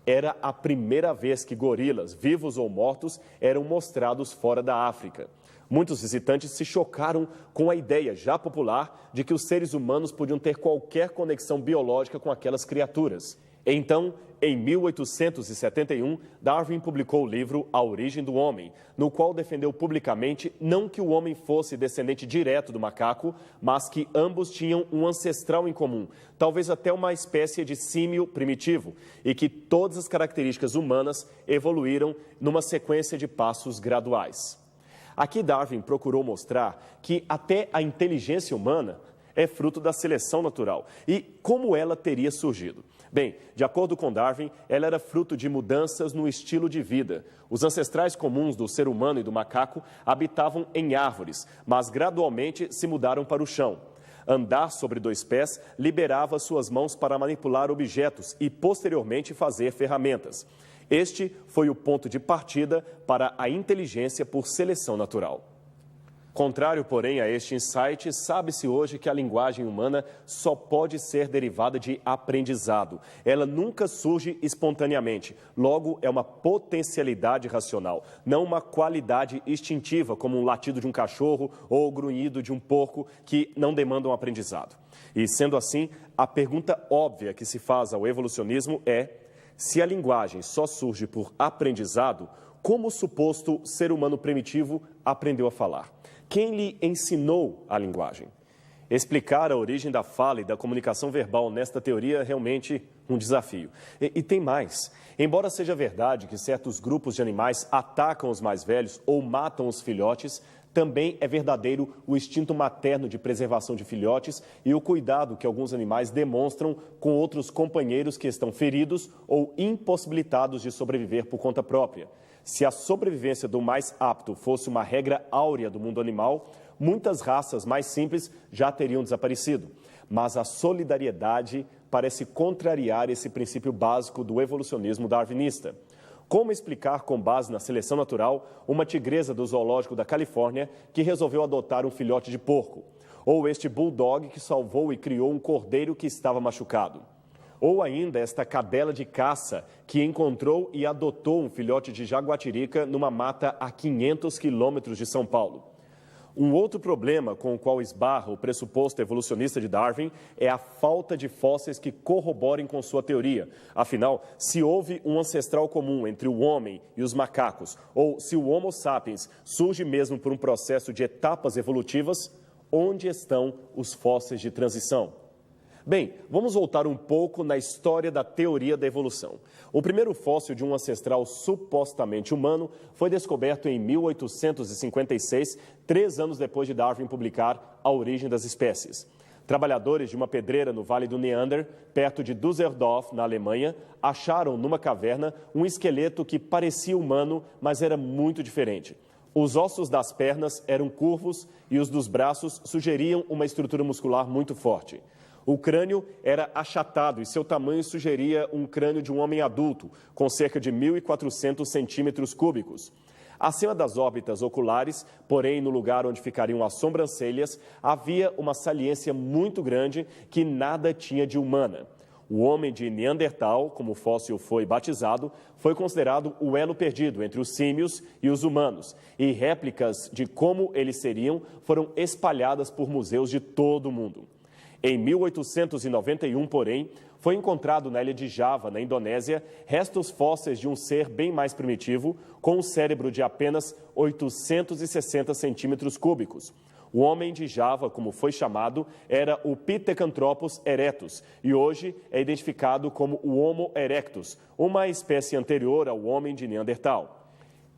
Era a primeira vez que gorilas, vivos ou mortos, eram mostrados fora da África. Muitos visitantes se chocaram com a ideia já popular de que os seres humanos podiam ter qualquer conexão biológica com aquelas criaturas. Então, em 1871, Darwin publicou o livro A Origem do Homem, no qual defendeu publicamente não que o homem fosse descendente direto do macaco, mas que ambos tinham um ancestral em comum, talvez até uma espécie de símio primitivo, e que todas as características humanas evoluíram numa sequência de passos graduais. Aqui Darwin procurou mostrar que até a inteligência humana é fruto da seleção natural e como ela teria surgido. Bem, de acordo com Darwin, ela era fruto de mudanças no estilo de vida. Os ancestrais comuns do ser humano e do macaco habitavam em árvores, mas gradualmente se mudaram para o chão. Andar sobre 2 pés liberava suas mãos para manipular objetos e, posteriormente, fazer ferramentas. Este foi o ponto de partida para a inteligência por seleção natural. Contrário, porém, a este insight, sabe-se hoje que a linguagem humana só pode ser derivada de aprendizado. Ela nunca surge espontaneamente, logo é uma potencialidade racional, não uma qualidade instintiva, como um latido de um cachorro ou o grunhido de um porco, que não demandam aprendizado. E, sendo assim, a pergunta óbvia que se faz ao evolucionismo é: se a linguagem só surge por aprendizado, como o suposto ser humano primitivo aprendeu a falar? Quem lhe ensinou a linguagem? Explicar a origem da fala e da comunicação verbal nesta teoria é realmente um desafio. E tem mais. Embora seja verdade que certos grupos de animais atacam os mais velhos ou matam os filhotes, também é verdadeiro o instinto materno de preservação de filhotes e o cuidado que alguns animais demonstram com outros companheiros que estão feridos ou impossibilitados de sobreviver por conta própria. Se a sobrevivência do mais apto fosse uma regra áurea do mundo animal, muitas raças mais simples já teriam desaparecido. Mas a solidariedade parece contrariar esse princípio básico do evolucionismo darwinista. Como explicar, com base na seleção natural, uma tigresa do zoológico da Califórnia que resolveu adotar um filhote de porco? Ou este bulldog que salvou e criou um cordeiro que estava machucado? Ou ainda esta cadela de caça que encontrou e adotou um filhote de jaguatirica numa mata a 500 quilômetros de São Paulo. Um outro problema com o qual esbarra o pressuposto evolucionista de Darwin é a falta de fósseis que corroborem com sua teoria. Afinal, se houve um ancestral comum entre o homem e os macacos, ou se o Homo sapiens surge mesmo por um processo de etapas evolutivas, onde estão os fósseis de transição? Bem, vamos voltar um pouco na história da teoria da evolução. O primeiro fóssil de um ancestral supostamente humano foi descoberto em 1856, 3 anos depois de Darwin publicar A Origem das Espécies. Trabalhadores de uma pedreira no Vale do Neander, perto de Düsseldorf, na Alemanha, acharam numa caverna um esqueleto que parecia humano, mas era muito diferente. Os ossos das pernas eram curvos e os dos braços sugeriam uma estrutura muscular muito forte. O crânio era achatado e seu tamanho sugeria um crânio de um homem adulto, com cerca de 1.400 centímetros cúbicos. Acima das órbitas oculares, porém no lugar onde ficariam as sobrancelhas, havia uma saliência muito grande que nada tinha de humana. O homem de Neandertal, como o fóssil foi batizado, foi considerado o elo perdido entre os símios e os humanos, e réplicas de como eles seriam foram espalhadas por museus de todo o mundo. Em 1891, porém, foi encontrado na ilha de Java, na Indonésia, restos fósseis de um ser bem mais primitivo, com um cérebro de apenas 860 centímetros cúbicos. O homem de Java, como foi chamado, era o Pithecanthropus erectus e hoje é identificado como o Homo erectus, uma espécie anterior ao homem de Neandertal.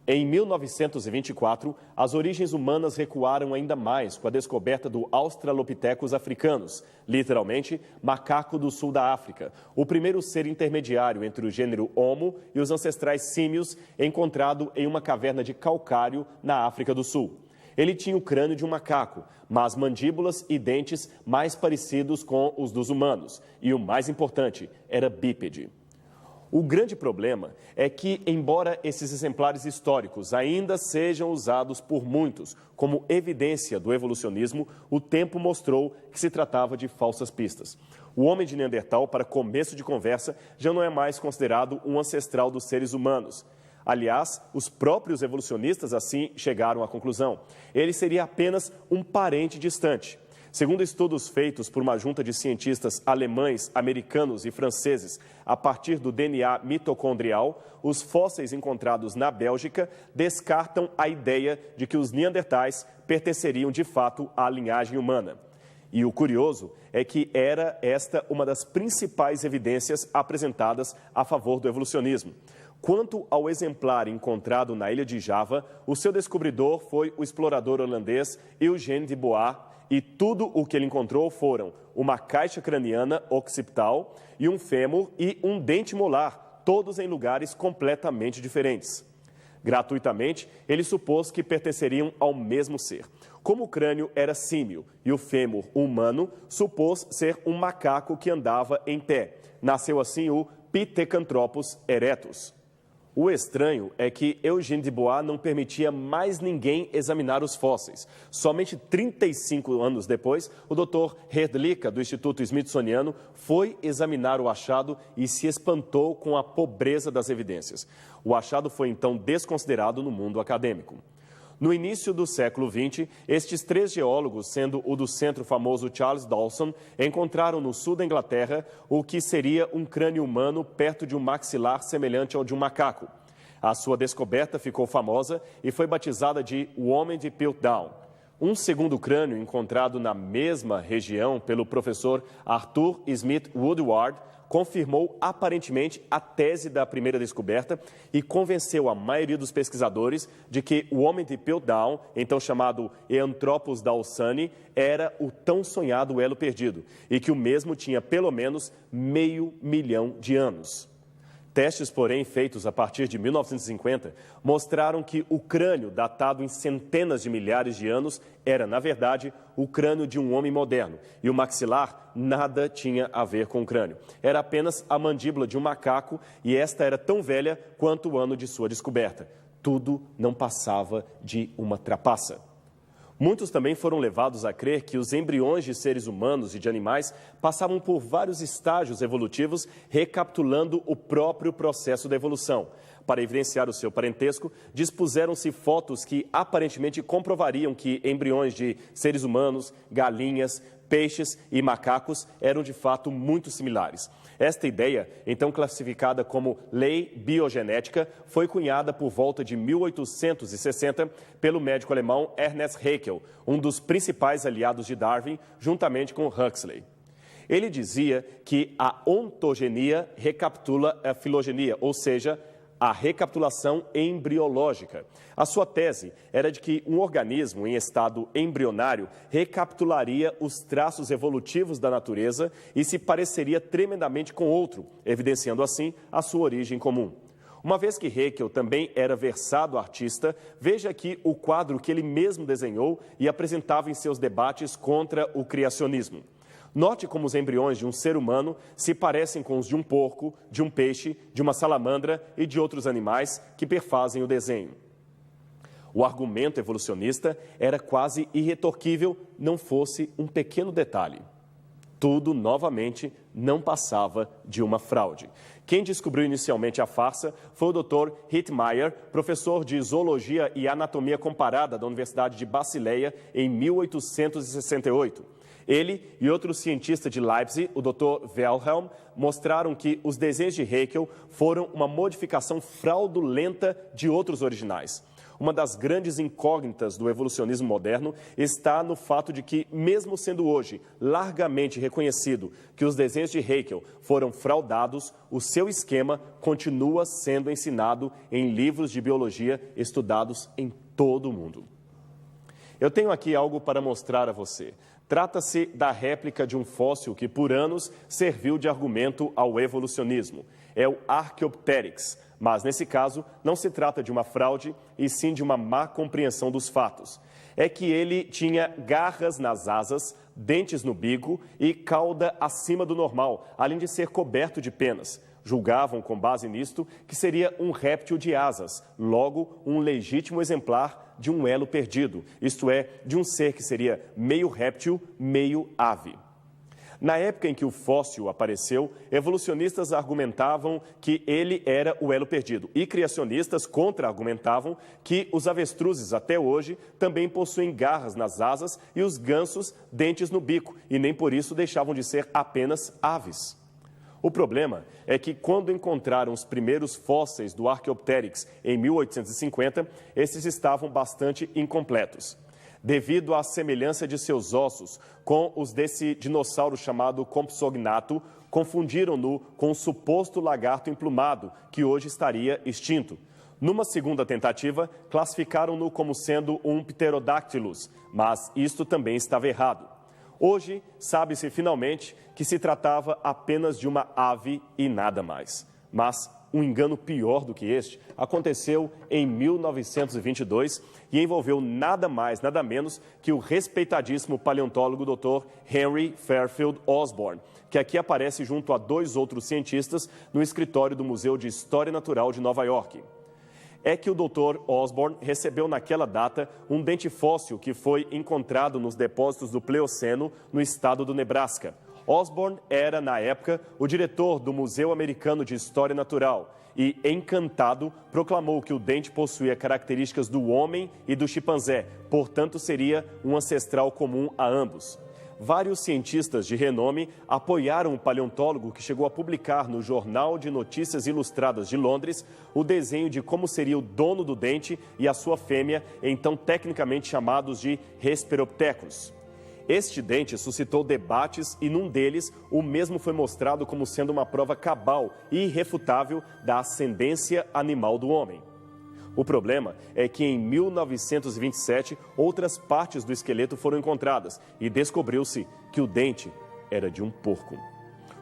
Em 1924, as origens humanas recuaram ainda mais com a descoberta do Australopithecus africanus, literalmente macaco do sul da África, o primeiro ser intermediário entre o gênero Homo e os ancestrais símios, encontrado em uma caverna de calcário na África do Sul. Ele tinha o crânio de um macaco, mas mandíbulas e dentes mais parecidos com os dos humanos. E o mais importante, era bípede. O grande problema é que, embora esses exemplares históricos ainda sejam usados por muitos como evidência do evolucionismo, o tempo mostrou que se tratava de falsas pistas. O homem de Neandertal, para começo de conversa, já não é mais considerado um ancestral dos seres humanos. Aliás, os próprios evolucionistas assim chegaram à conclusão. Ele seria apenas um parente distante. Segundo estudos feitos por uma junta de cientistas alemães, americanos e franceses, a partir do DNA mitocondrial, os fósseis encontrados na Bélgica descartam a ideia de que os neandertais pertenceriam de fato à linhagem humana. E o curioso é que era esta uma das principais evidências apresentadas a favor do evolucionismo. Quanto ao exemplar encontrado na ilha de Java, o seu descobridor foi o explorador holandês Eugène de Bois, e tudo o que ele encontrou foram uma caixa craniana occipital e um fêmur e um dente molar, todos em lugares completamente diferentes. Gratuitamente, ele supôs que pertenceriam ao mesmo ser. Como o crânio era símio e o fêmur humano, supôs ser um macaco que andava em pé. Nasceu assim o Pithecanthropus erectus. O estranho é que Eugène de Bois não permitia mais ninguém examinar os fósseis. Somente 35 anos depois, o Dr. Herdlicka, do Instituto Smithsoniano, foi examinar o achado e se espantou com a pobreza das evidências. O achado foi então desconsiderado no mundo acadêmico. No início do século XX, estes 3 geólogos, sendo o do centro famoso Charles Dawson, encontraram no sul da Inglaterra o que seria um crânio humano perto de um maxilar semelhante ao de um macaco. A sua descoberta ficou famosa e foi batizada de o Homem de Piltdown. Um segundo crânio encontrado na mesma região pelo professor Arthur Smith Woodward confirmou aparentemente a tese da primeira descoberta e convenceu a maioria dos pesquisadores de que o homem de Piltdown, então chamado Eanthropus dawsoni, era o tão sonhado elo perdido e que o mesmo tinha pelo menos 500 mil de anos. Testes, porém, feitos a partir de 1950, mostraram que o crânio, datado em centenas de milhares de anos, era, na verdade, o crânio de um homem moderno. E o maxilar nada tinha a ver com o crânio. Era apenas a mandíbula de um macaco e esta era tão velha quanto o ano de sua descoberta. Tudo não passava de uma trapaça. Muitos também foram levados a crer que os embriões de seres humanos e de animais passavam por vários estágios evolutivos, recapitulando o próprio processo da evolução. Para evidenciar o seu parentesco, dispuseram-se fotos que aparentemente comprovariam que embriões de seres humanos, galinhas, peixes e macacos eram de fato muito similares. Esta ideia, então classificada como lei biogenética, foi cunhada por volta de 1860 pelo médico alemão Ernest Haeckel, um dos principais aliados de Darwin, juntamente com Huxley. Ele dizia que a ontogenia recapitula a filogenia, ou seja, a recapitulação embriológica. A sua tese era de que um organismo em estado embrionário recapitularia os traços evolutivos da natureza e se pareceria tremendamente com outro, evidenciando assim a sua origem comum. Uma vez que Haeckel também era versado artista, veja aqui o quadro que ele mesmo desenhou e apresentava em seus debates contra o criacionismo. Note como os embriões de um ser humano se parecem com os de um porco, de um peixe, de uma salamandra e de outros animais que perfazem o desenho. O argumento evolucionista era quase irretorquível, não fosse um pequeno detalhe. Tudo, novamente, não passava de uma fraude. Quem descobriu inicialmente a farsa foi o Dr. Hittmeyer, professor de Zoologia e Anatomia Comparada da Universidade de Basileia, em 1868. Ele e outro cientista de Leipzig, o Dr. Wilhelm, mostraram que os desenhos de Haeckel foram uma modificação fraudulenta de outros originais. Uma das grandes incógnitas do evolucionismo moderno está no fato de que, mesmo sendo hoje largamente reconhecido que os desenhos de Haeckel foram fraudados, o seu esquema continua sendo ensinado em livros de biologia estudados em todo o mundo. Eu tenho aqui algo para mostrar a você. Trata-se da réplica de um fóssil que, por anos, serviu de argumento ao evolucionismo. É o Archaeopteryx, mas, nesse caso, não se trata de uma fraude, e sim de uma má compreensão dos fatos. É que ele tinha garras nas asas, dentes no bico e cauda acima do normal, além de ser coberto de penas. Julgavam, com base nisto, que seria um réptil de asas, logo um legítimo exemplar de um elo perdido, isto é, de um ser que seria meio réptil, meio ave. Na época em que o fóssil apareceu, evolucionistas argumentavam que ele era o elo perdido e criacionistas contra-argumentavam que os avestruzes, até hoje, também possuem garras nas asas e os gansos dentes no bico e nem por isso deixavam de ser apenas aves. O problema é que, quando encontraram os primeiros fósseis do Archaeopteryx em 1850, esses estavam bastante incompletos. Devido à semelhança de seus ossos com os desse dinossauro chamado Compsognathus, confundiram-no com o suposto lagarto emplumado, que hoje estaria extinto. Numa segunda tentativa, classificaram-no como sendo um Pterodactylus, mas isto também estava errado. Hoje, sabe-se finalmente que se tratava apenas de uma ave e nada mais. Mas um engano pior do que este aconteceu em 1922 e envolveu nada mais, nada menos que o respeitadíssimo paleontólogo Dr. Henry Fairfield Osborn, que aqui aparece junto a 2 outros cientistas no escritório do Museu de História Natural de Nova York. É que o Dr. Osborn recebeu naquela data um dente fóssil que foi encontrado nos depósitos do Pleoceno, no estado do Nebraska. Osborn era, na época, o diretor do Museu Americano de História Natural e, encantado, proclamou que o dente possuía características do homem e do chimpanzé, portanto seria um ancestral comum a ambos. Vários cientistas de renome apoiaram o paleontólogo que chegou a publicar no Jornal de Notícias Ilustradas de Londres o desenho de como seria o dono do dente e a sua fêmea, então tecnicamente chamados de Hesperopithecus. Este dente suscitou debates e, num deles, o mesmo foi mostrado como sendo uma prova cabal e irrefutável da ascendência animal do homem. O problema é que, em 1927, outras partes do esqueleto foram encontradas e descobriu-se que o dente era de um porco.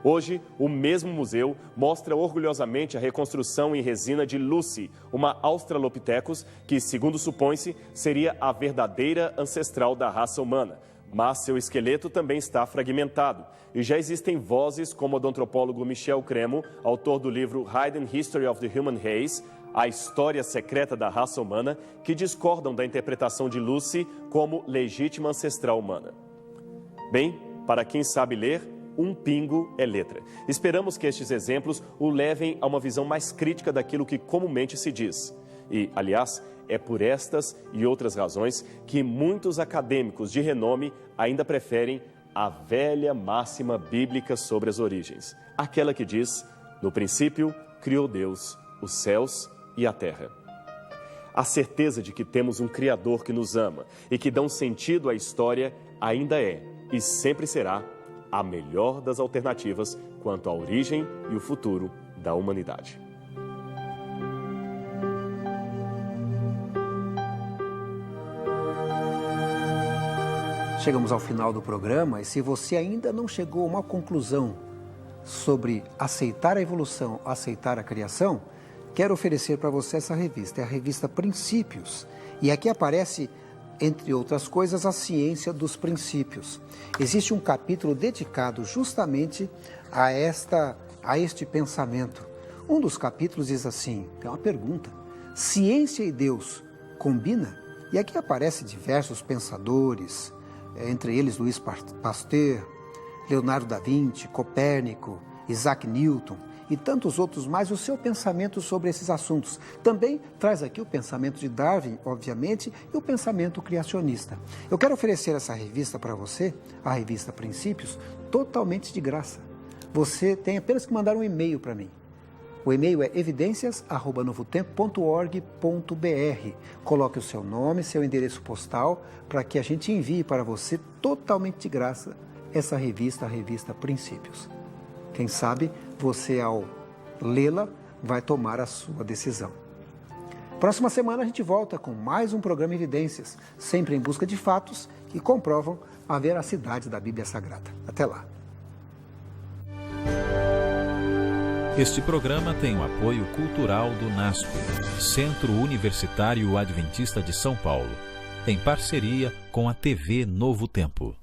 Hoje, o mesmo museu mostra orgulhosamente a reconstrução em resina de Lucy, uma Australopithecus que, segundo supõe-se, seria a verdadeira ancestral da raça humana. Mas seu esqueleto também está fragmentado. E já existem vozes como a do antropólogo Michel Cremo, autor do livro Hidden History of the Human Race, A História Secreta da Raça Humana, que discordam da interpretação de Lucy como legítima ancestral humana. Bem, para quem sabe ler, um pingo é letra. Esperamos que estes exemplos o levem a uma visão mais crítica daquilo que comumente se diz. E, aliás, é por estas e outras razões que muitos acadêmicos de renome ainda preferem a velha máxima bíblica sobre as origens. Aquela que diz, no princípio, criou Deus os céus e a terra. A certeza de que temos um Criador que nos ama e que dá um sentido à história ainda é, e sempre será, a melhor das alternativas quanto à origem e o futuro da humanidade. Chegamos ao final do programa e se você ainda não chegou a uma conclusão sobre aceitar a evolução, aceitar a criação, quero oferecer para você essa revista. É a revista Princípios. E aqui aparece, entre outras coisas, a ciência dos princípios. Existe um capítulo dedicado justamente a este pensamento. Um dos capítulos diz assim, é uma pergunta: ciência e Deus combina. E aqui aparecem diversos pensadores, entre eles Louis Pasteur, Leonardo da Vinci, Copérnico, Isaac Newton e tantos outros mais, o seu pensamento sobre esses assuntos. Também traz aqui o pensamento de Darwin, obviamente, e o pensamento criacionista. Eu quero oferecer essa revista para você, a revista Princípios, totalmente de graça. Você tem apenas que mandar um e-mail para mim. O e-mail é evidencias@novotempo.org.br. Coloque o seu nome, seu endereço postal, para que a gente envie para você totalmente de graça essa revista, a revista Princípios. Quem sabe você, ao lê-la, vai tomar a sua decisão. Próxima semana a gente volta com mais um programa Evidências, sempre em busca de fatos que comprovam a veracidade da Bíblia Sagrada. Até lá. Este programa tem o apoio cultural do NASP, Centro Universitário Adventista de São Paulo, em parceria com a TV Novo Tempo.